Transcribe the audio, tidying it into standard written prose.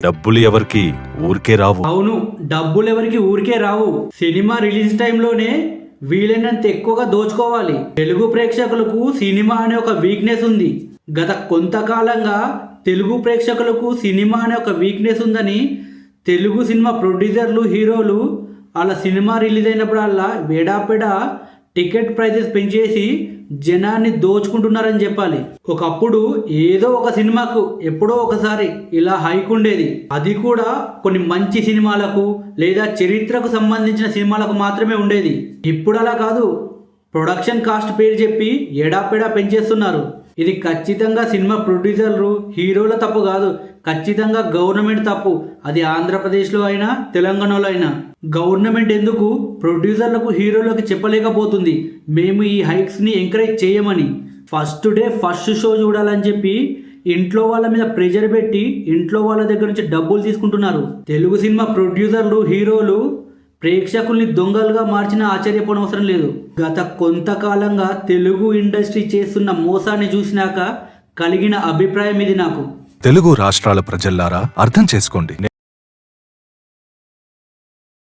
డబ్బులు ఎవరికి ఊరికే రావు. అవును, డబ్బులు ఎవరికి ఊరికే రావు. సినిమా రిలీజ్ టైంలోనే వీలైనంత ఎక్కువగా దోచుకోవాలి. తెలుగు ప్రేక్షకులకు సినిమా అనే ఒక వీక్నెస్ ఉంది. గత కొంతకాలంగా తెలుగు ప్రేక్షకులకు సినిమా అనే ఒక వీక్నెస్ ఉందని తెలుగు సినిమా ప్రొడ్యూసర్లు, హీరోలు అలా సినిమా రిలీజ్ అయినప్పుడల్లా వేడాపెడా టికెట్ ప్రైజెస్ పెంచేసి జనాన్ని దోచుకుంటున్నారని చెప్పాలి. ఒకప్పుడు ఏదో ఒక సినిమాకు ఎప్పుడో ఒకసారి ఇలా హైక్ ఉండేది. అది కూడా కొన్ని మంచి సినిమాలకు లేదా చరిత్రకు సంబంధించిన సినిమాలకు మాత్రమే ఉండేది. ఇప్పుడు అలా కాదు. ప్రొడక్షన్ కాస్ట్ పేరు చెప్పి ఎడాపెడా పెంచేస్తున్నారు. ఇది ఖచ్చితంగా సినిమా ప్రొడ్యూసర్లు, హీరోల తప్పు కాదు, ఖచ్చితంగా గవర్నమెంట్ తప్పు. అది ఆంధ్రప్రదేశ్లో అయినా తెలంగాణలో అయినా. గవర్నమెంట్ ఎందుకు ప్రొడ్యూసర్లకు, హీరోలకు చెప్పలేకపోతుంది మేము ఈ హైక్స్ని ఎంకరేజ్ చేయమని? ఫస్ట్ డే ఫస్ట్ షో చూడాలని చెప్పి ఇంట్లో వాళ్ళ మీద ప్రెజర్ పెట్టి ఇంట్లో వాళ్ళ దగ్గర నుంచి డబ్బులు తీసుకుంటున్నారు. తెలుగు సినిమా ప్రొడ్యూసర్లు, హీరోలు ప్రేక్షకుల్ని దొంగలుగా మార్చిన ఆశ్చర్యపోనవసరం లేదు. గత కొంతకాలంగా తెలుగు ఇండస్ట్రీ చేస్తున్న మోసాన్ని చూసినాక కలిగిన అభిప్రాయం ఇది నాకు. తెలుగు రాష్ట్రాల ప్రజల్లారా అర్థం చేసుకోండి.